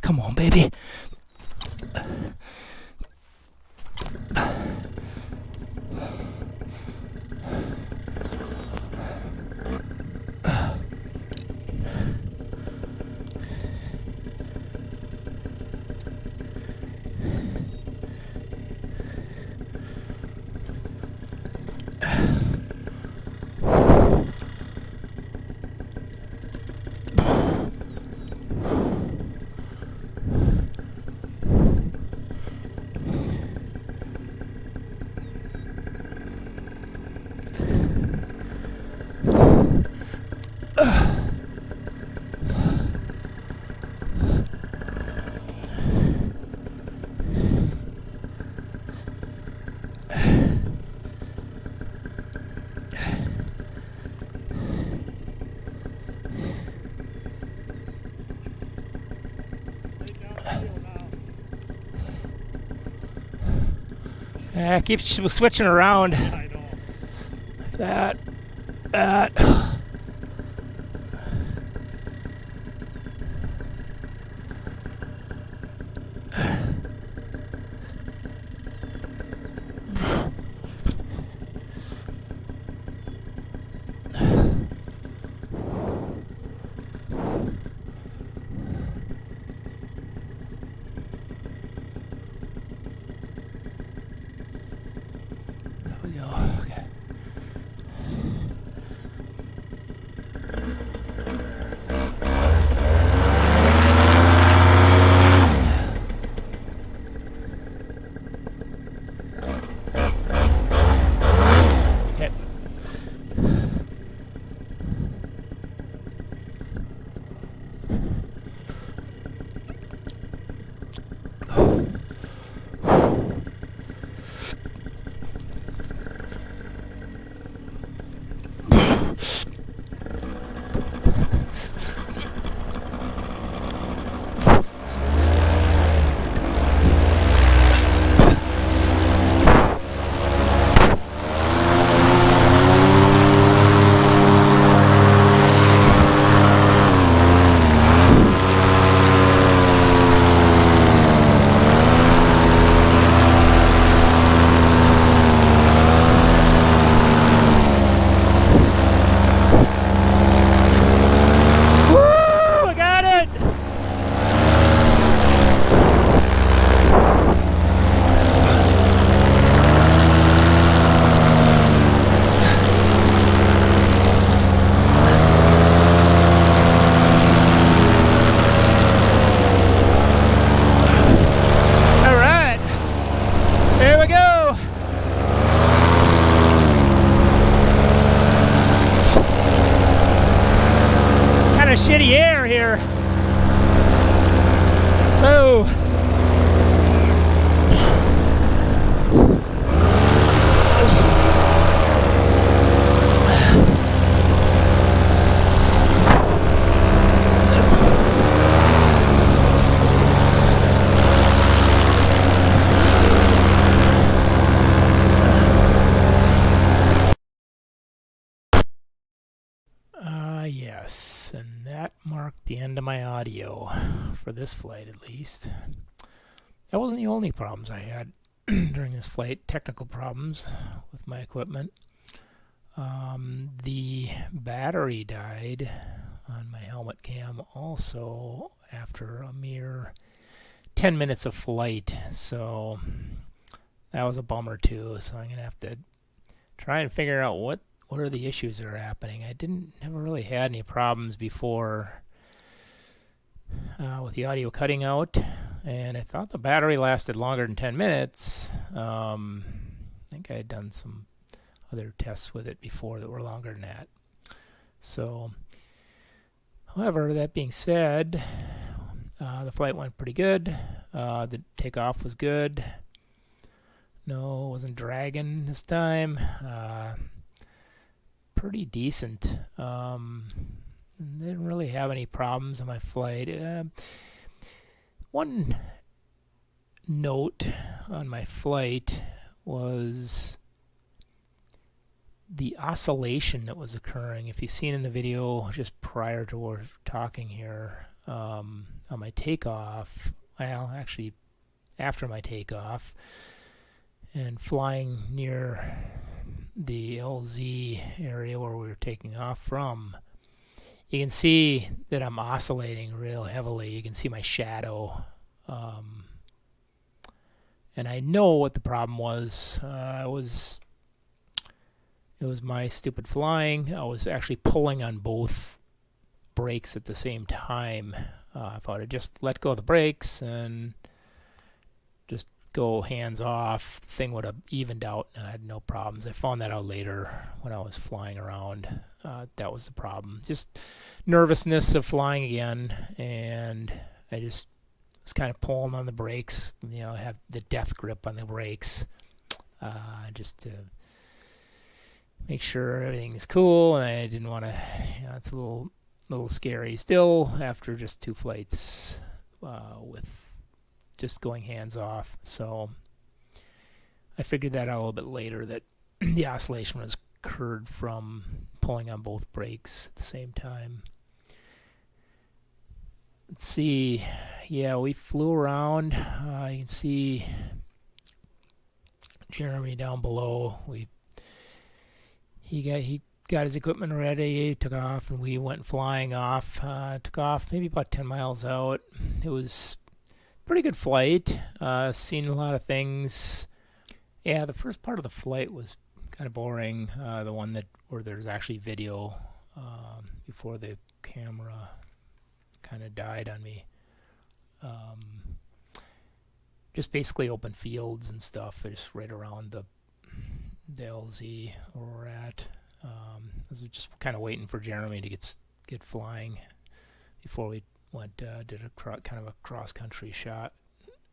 Come on, baby. Yeah, keep switching around. I know. That. There we go. Okay. Okay. Woo! I got it! All right. Here we go. Kind of shitty air here. Oh. Yes, and that marked the end of my audio for this flight, at least. That wasn't the only problems I had during this flight, technical problems with my equipment. The battery died on my helmet cam also after a mere 10 minutes of flight, so that was a bummer too. So I'm going to have to try and figure out what are the issues that are happening. I never really had any problems before with the audio cutting out, and I thought the battery lasted longer than 10 minutes. I think I had done some other tests with it before that were longer than that. So, however, that being said, the flight went pretty good. The takeoff was good. No, it wasn't dragging this time. Pretty decent. Didn't really have any problems on my flight. One note on my flight was the oscillation that was occurring. If you've seen in the video just prior to our talking here, on my takeoff. Well, actually, after my takeoff, and flying near the LZ area where we were taking off from, you can see that I'm oscillating real heavily. You can see my shadow. And I know what the problem was. It was my stupid flying. I was actually pulling on both brakes at the same time. If I would have just let go of the brakes and just go hands off, the thing would have evened out and I had no problems. I found that out later when I was flying around. That was the problem. Just nervousness of flying again, and I just was kind of pulling on the brakes. I have the death grip on the brakes, just to make sure everything's cool. And I didn't want to. It's a little scary still after just 2 flights with just going hands off. So I figured that out a little bit later, that the oscillation was occurred from pulling on both brakes at the same time. Let's see. Yeah, we flew around. You can see Jeremy down below. He got his equipment ready, took off, and we went flying off. Took off maybe about 10 miles out. It was a pretty good flight. Seen a lot of things. Yeah, the first part of the flight was kind of boring. The one where there's actually video before the camera kind of died on me. Just basically open fields and stuff, just right around the LZ where we're at. I was just kind of waiting for Jeremy to get flying before we did a kind of a cross country shot,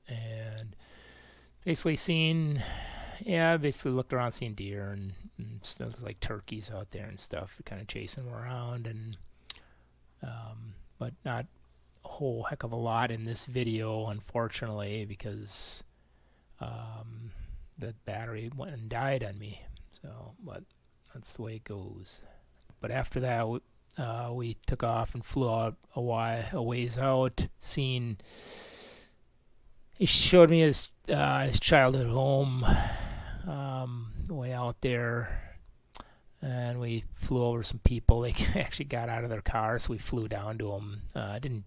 and basically looked around, seeing deer and stuff like turkeys out there and stuff, kind of chasing them around, and but not a whole heck of a lot in this video, unfortunately, because the battery went and died on me. So, but that's the way it goes. But after that, we took off and flew out a ways out. He showed me his childhood home, way out there, and we flew over some people. They actually got out of their car, so we flew down to them. Didn't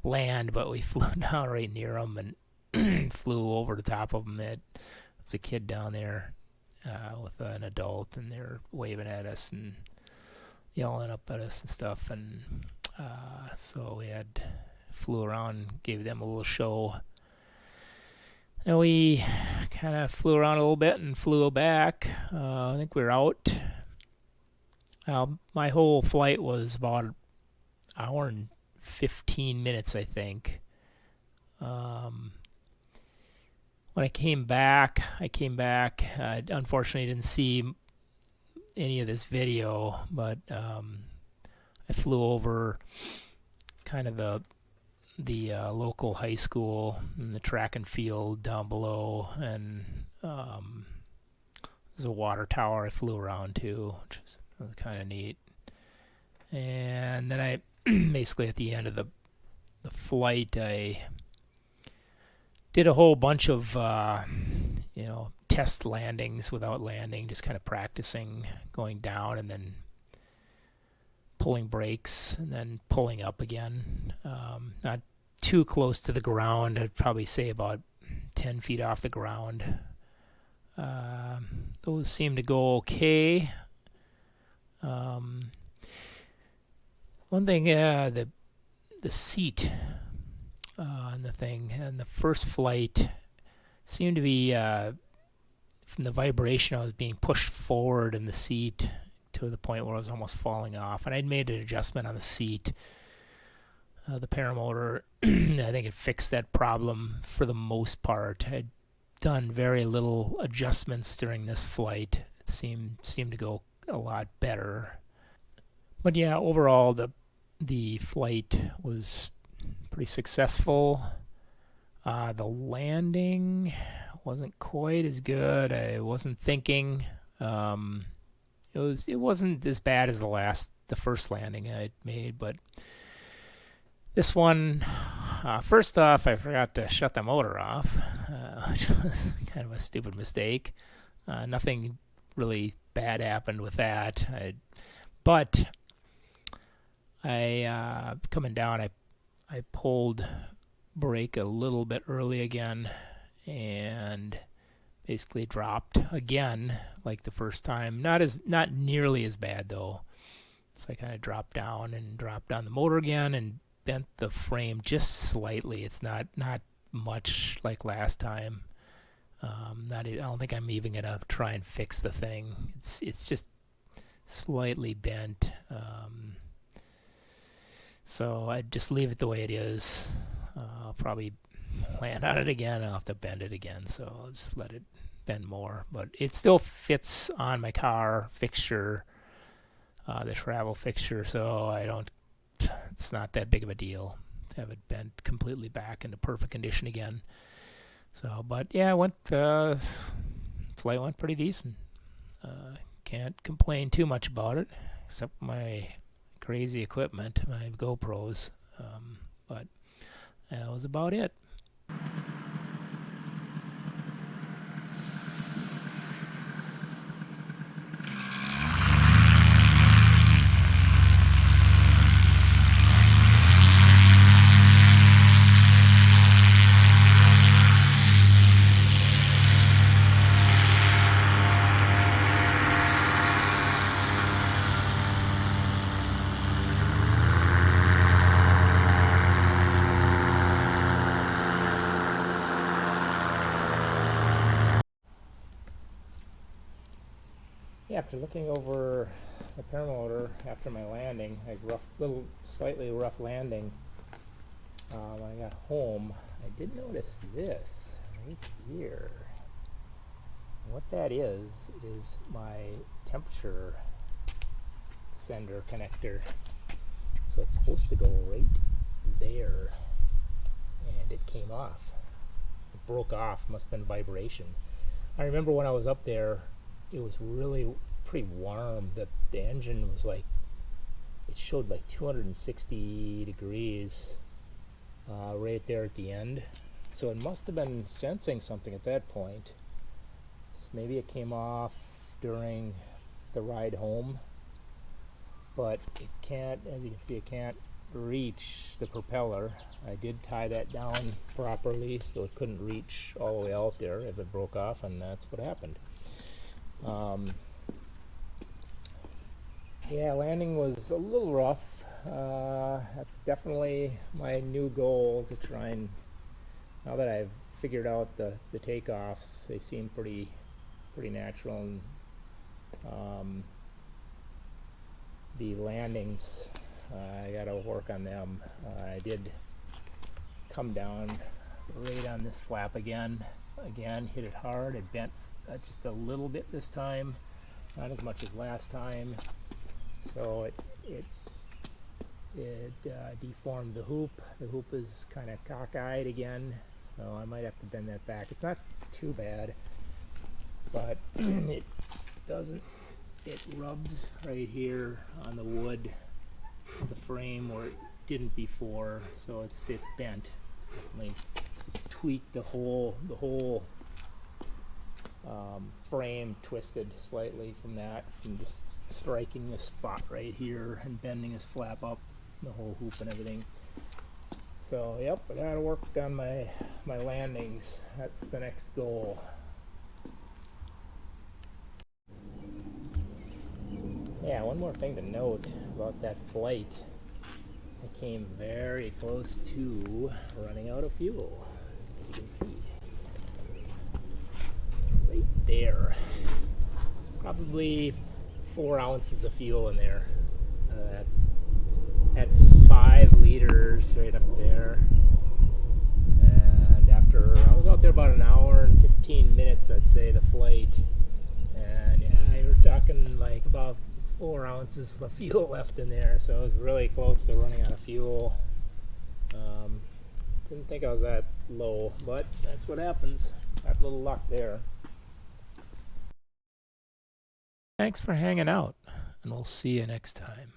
land, but we flew down right near them and flew over the top of them. There was a kid down there with an adult, and they were waving at us and yelling up at us and stuff. And so we flew around, gave them a little show. And we kind of flew around a little bit and flew back. I think we were out. My whole flight was about an hour and 15 minutes, I think. When I came back, unfortunately didn't see any of this video, but I flew over kind of the local high school and the track and field down below, and there's a water tower I flew around to, which was kind of neat. And then I basically at the end of the flight, I did a whole bunch of test landings without landing, just kind of practicing going down and then pulling brakes and then pulling up again. Not too close to the ground. I'd probably say about 10 feet off the ground. Those seem to go okay. One thing, the seat on the thing, and the first flight seemed to be, from the vibration, I was being pushed forward in the seat to the point where I was almost falling off. And I'd made an adjustment on the seat, the paramotor. I think it fixed that problem for the most part. I'd done very little adjustments during this flight. It seemed to go a lot better. But yeah, overall the flight was pretty successful. The landing wasn't quite as good. I wasn't thinking. It wasn't as bad as the first landing I'd made, but This one, first off, I forgot to shut the motor off, which was kind of a stupid mistake. Nothing really bad happened with that. But coming down, I pulled brake a little bit early again and basically dropped again like the first time. Not nearly as bad though. So I kind of dropped down the motor again and bent the frame just slightly. It's not much like last time. I don't think I'm even gonna try and fix the thing. It's just slightly bent. So I'd just leave it the way it is. I'll probably land on it again. I'll have to bend it again. So I'll just let it bend more. But it still fits on my car fixture, the travel fixture. So it's not that big of a deal to have it bent completely back into perfect condition again. So, but yeah, flight went pretty decent. Can't complain too much about it, except my crazy equipment, my GoPros. But that was about it. After looking over the paramotor after my landing, slightly rough landing, when I got home, I did notice this right here. What that is my temperature sender connector. So it's supposed to go right there, and it came off. It broke off, must have been vibration. I remember when I was up there, it was really pretty warm. The engine was like, it showed like 260 degrees right there at the end. So it must have been sensing something at that point. So maybe it came off during the ride home, but it can't, as you can see, it can't reach the propeller. I did tie that down properly so it couldn't reach all the way out there if it broke off, and that's what happened. Yeah, landing was a little rough. That's definitely my new goal, to try and, now that I've figured out the takeoffs, they seem pretty natural, and the landings, I gotta work on them. I did come down right on this flap again, hit it hard. It bent just a little bit this time, not as much as last time. So it deformed the hoop. The hoop is kind of cockeyed again, so I might have to bend that back. It's not too bad, but it rubs right here on the wood of the frame where it didn't before, so it's bent. It's definitely tweaked the whole frame, twisted slightly from just striking this spot right here and bending this flap up, the whole hoop and everything. So yep, I gotta work on my landings. That's the next goal. Yeah, one more thing to note about that flight. I came very close to running out of fuel, as you can see. Right there. Probably 4 ounces of fuel in there. Had 5 liters right up there. And after, I was out there about an hour and 15 minutes, I'd say, the flight. And yeah, you were talking like about 4 ounces of fuel left in there, so I was really close to running out of fuel. Didn't think I was that low, but that's what happens. Got a little luck there. Thanks for hanging out, and we'll see you next time.